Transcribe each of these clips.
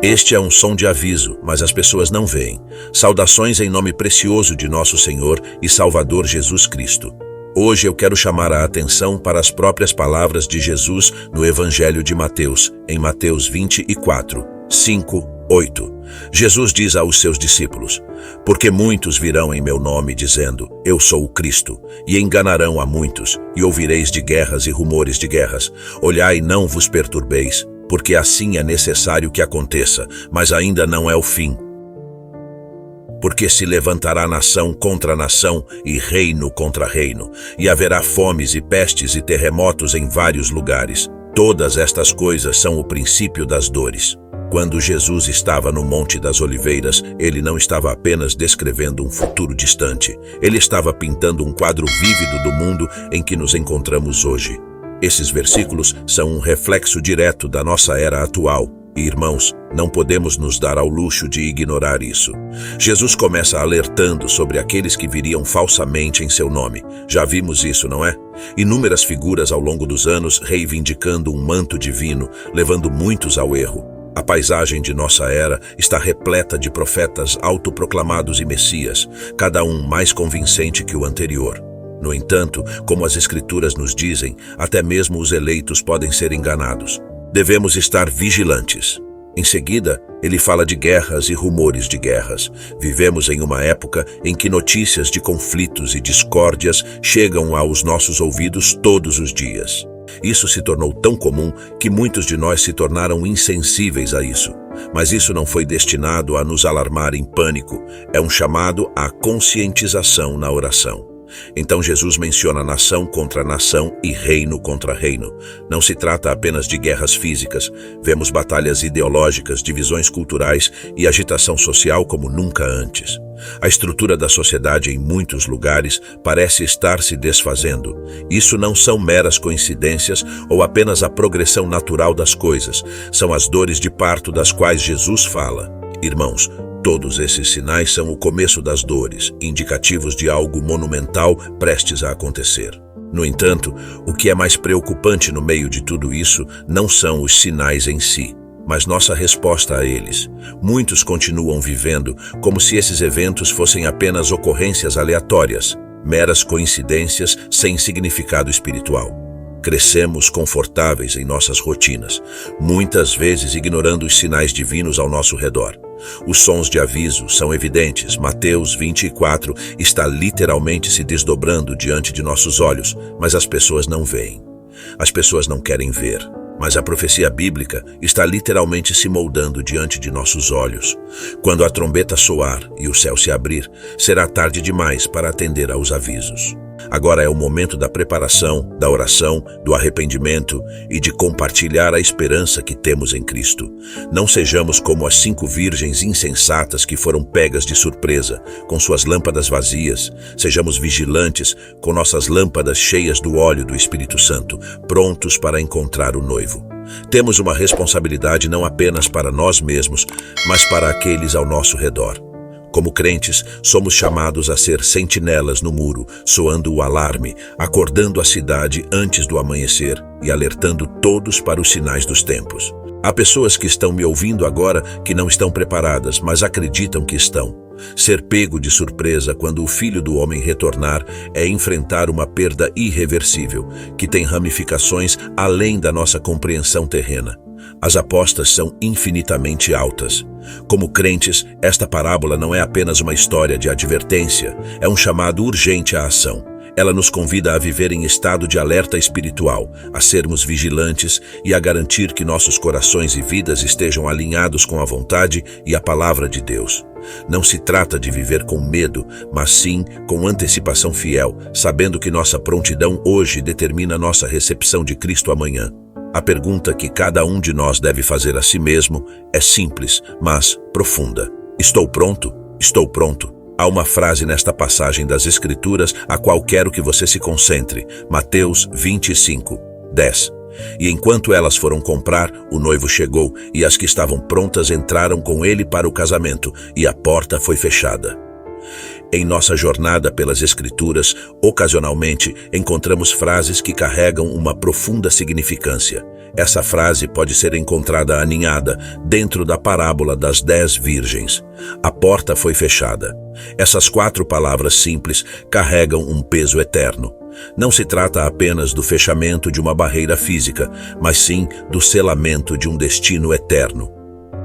Este é um som de aviso, mas as pessoas não veem. Saudações em nome precioso de nosso Senhor e Salvador Jesus Cristo. Hoje eu quero chamar a atenção para as próprias palavras de Jesus no Evangelho de Mateus, em Mateus 24, 5, 8. Jesus diz aos seus discípulos: porque muitos virão em meu nome dizendo, eu sou o Cristo, e enganarão a muitos, e ouvireis de guerras e rumores de guerras. Olhai, não vos perturbeis, porque assim é necessário que aconteça, mas ainda não é o fim. Porque se levantará nação contra nação e reino contra reino, e haverá fomes e pestes e terremotos em vários lugares. Todas estas coisas são o princípio das dores. Quando Jesus estava no Monte das Oliveiras, ele não estava apenas descrevendo um futuro distante, ele estava pintando um quadro vívido do mundo em que nos encontramos hoje. Esses versículos são um reflexo direto da nossa era atual. E, irmãos, não podemos nos dar ao luxo de ignorar isso. Jesus começa alertando sobre aqueles que viriam falsamente em seu nome. Já vimos isso, não é? Inúmeras figuras ao longo dos anos reivindicando um manto divino, levando muitos ao erro. A paisagem de nossa era está repleta de profetas autoproclamados e messias, cada um mais convincente que o anterior. No entanto, como as Escrituras nos dizem, até mesmo os eleitos podem ser enganados. Devemos estar vigilantes. Em seguida, ele fala de guerras e rumores de guerras. Vivemos em uma época em que notícias de conflitos e discórdias chegam aos nossos ouvidos todos os dias. Isso se tornou tão comum que muitos de nós se tornaram insensíveis a isso. Mas isso não foi destinado a nos alarmar em pânico. É um chamado à conscientização na oração. Então Jesus menciona nação contra nação e reino contra reino. Não se trata apenas de guerras físicas. Vemos batalhas ideológicas, divisões culturais e agitação social como nunca antes. A estrutura da sociedade em muitos lugares parece estar se desfazendo. Isso não são meras coincidências ou apenas a progressão natural das coisas. São as dores de parto das quais Jesus fala. Irmãos, todos esses sinais são o começo das dores, indicativos de algo monumental prestes a acontecer. No entanto, o que é mais preocupante no meio de tudo isso não são os sinais em si, mas nossa resposta a eles. Muitos continuam vivendo como se esses eventos fossem apenas ocorrências aleatórias, meras coincidências sem significado espiritual. Crescemos confortáveis em nossas rotinas, muitas vezes ignorando os sinais divinos ao nosso redor. Os sons de aviso são evidentes. Mateus 24 está literalmente se desdobrando diante de nossos olhos, mas as pessoas não veem. As pessoas não querem ver. Mas a profecia bíblica está literalmente se moldando diante de nossos olhos. Quando a trombeta soar e o céu se abrir, será tarde demais para atender aos avisos. Agora é o momento da preparação, da oração, do arrependimento e de compartilhar a esperança que temos em Cristo. Não sejamos como as 5 virgens insensatas que foram pegas de surpresa, com suas lâmpadas vazias. Sejamos vigilantes, com nossas lâmpadas cheias do óleo do Espírito Santo, prontos para encontrar o noivo. Temos uma responsabilidade não apenas para nós mesmos, mas para aqueles ao nosso redor. Como crentes, somos chamados a ser sentinelas no muro, soando o alarme, acordando a cidade antes do amanhecer e alertando todos para os sinais dos tempos. Há pessoas que estão me ouvindo agora que não estão preparadas, mas acreditam que estão. Ser pego de surpresa quando o Filho do Homem retornar é enfrentar uma perda irreversível, que tem ramificações além da nossa compreensão terrena. As apostas são infinitamente altas. Como crentes, esta parábola não é apenas uma história de advertência, é um chamado urgente à ação. Ela nos convida a viver em estado de alerta espiritual, a sermos vigilantes e a garantir que nossos corações e vidas estejam alinhados com a vontade e a palavra de Deus. Não se trata de viver com medo, mas sim com antecipação fiel, sabendo que nossa prontidão hoje determina nossa recepção de Cristo amanhã. A pergunta que cada um de nós deve fazer a si mesmo é simples, mas profunda. Estou pronto? Estou pronto. Há uma frase nesta passagem das Escrituras a qual quero que você se concentre. Mateus 25, 10. E enquanto elas foram comprar, o noivo chegou, e as que estavam prontas entraram com ele para o casamento, e a porta foi fechada. Em nossa jornada pelas Escrituras, ocasionalmente encontramos frases que carregam uma profunda significância. Essa frase pode ser encontrada aninhada dentro da parábola das 10 virgens. A porta foi fechada. Essas 4 palavras simples carregam um peso eterno. Não se trata apenas do fechamento de uma barreira física, mas sim do selamento de um destino eterno.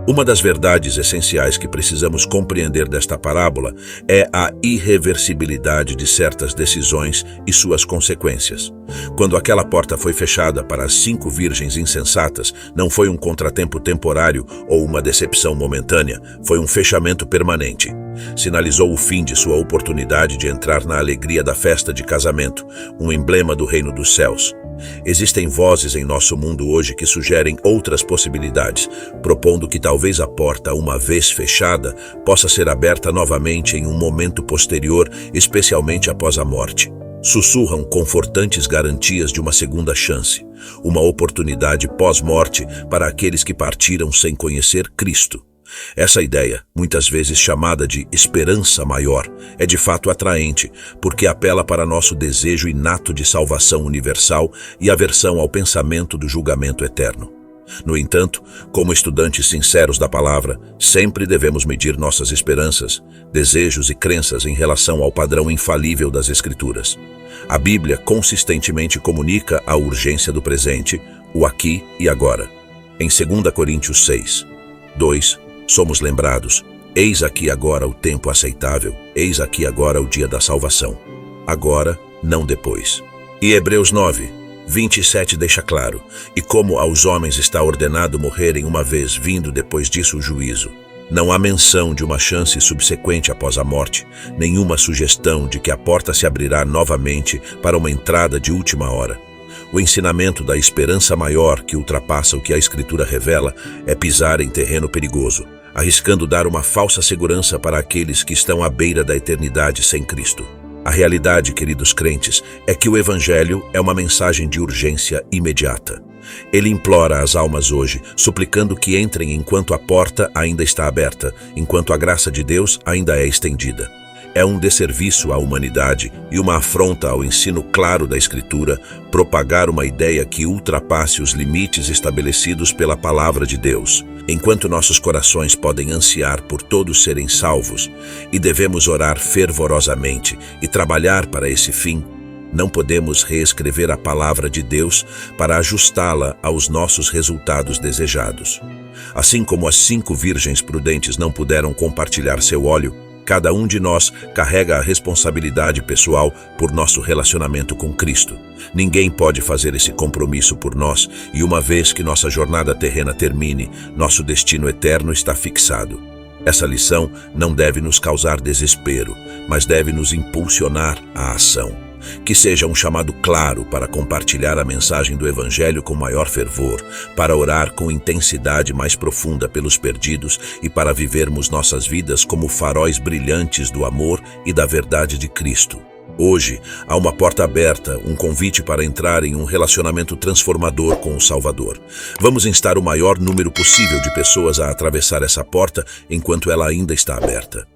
Uma das verdades essenciais que precisamos compreender desta parábola é a irreversibilidade de certas decisões e suas consequências. Quando aquela porta foi fechada para as 5 virgens insensatas, não foi um contratempo temporário ou uma decepção momentânea, foi um fechamento permanente. Sinalizou o fim de sua oportunidade de entrar na alegria da festa de casamento, um emblema do reino dos céus. Existem vozes em nosso mundo hoje que sugerem outras possibilidades, propondo que talvez a porta, uma vez fechada, possa ser aberta novamente em um momento posterior, especialmente após a morte. Sussurram confortantes garantias de uma segunda chance, uma oportunidade pós-morte para aqueles que partiram sem conhecer Cristo. Essa ideia, muitas vezes chamada de esperança maior, é de fato atraente, porque apela para nosso desejo inato de salvação universal e aversão ao pensamento do julgamento eterno. No entanto, como estudantes sinceros da palavra, sempre devemos medir nossas esperanças, desejos e crenças em relação ao padrão infalível das Escrituras. A Bíblia consistentemente comunica a urgência do presente, o aqui e agora. Em 2 Coríntios 6, 2, somos lembrados: eis aqui agora o tempo aceitável, eis aqui agora o dia da salvação. Agora, não depois. E Hebreus 9, 27 deixa claro: e como aos homens está ordenado morrerem uma vez, vindo depois disso o juízo. Não há menção de uma chance subsequente após a morte, nenhuma sugestão de que a porta se abrirá novamente para uma entrada de última hora. O ensinamento da esperança maior que ultrapassa o que a Escritura revela é pisar em terreno perigoso, arriscando dar uma falsa segurança para aqueles que estão à beira da eternidade sem Cristo. A realidade, queridos crentes, é que o Evangelho é uma mensagem de urgência imediata. Ele implora às almas hoje, suplicando que entrem enquanto a porta ainda está aberta, enquanto a graça de Deus ainda é estendida. É um desserviço à humanidade e uma afronta ao ensino claro da Escritura propagar uma ideia que ultrapasse os limites estabelecidos pela palavra de Deus. Enquanto nossos corações podem ansiar por todos serem salvos e devemos orar fervorosamente e trabalhar para esse fim, não podemos reescrever a palavra de Deus para ajustá-la aos nossos resultados desejados. Assim como as 5 virgens prudentes não puderam compartilhar seu óleo, cada um de nós carrega a responsabilidade pessoal por nosso relacionamento com Cristo. Ninguém pode fazer esse compromisso por nós, e uma vez que nossa jornada terrena termine, nosso destino eterno está fixado. Essa lição não deve nos causar desespero, mas deve nos impulsionar à ação. Que seja um chamado claro para compartilhar a mensagem do Evangelho com maior fervor, para orar com intensidade mais profunda pelos perdidos e para vivermos nossas vidas como faróis brilhantes do amor e da verdade de Cristo. Hoje, há uma porta aberta, um convite para entrar em um relacionamento transformador com o Salvador. Vamos instar o maior número possível de pessoas a atravessar essa porta enquanto ela ainda está aberta.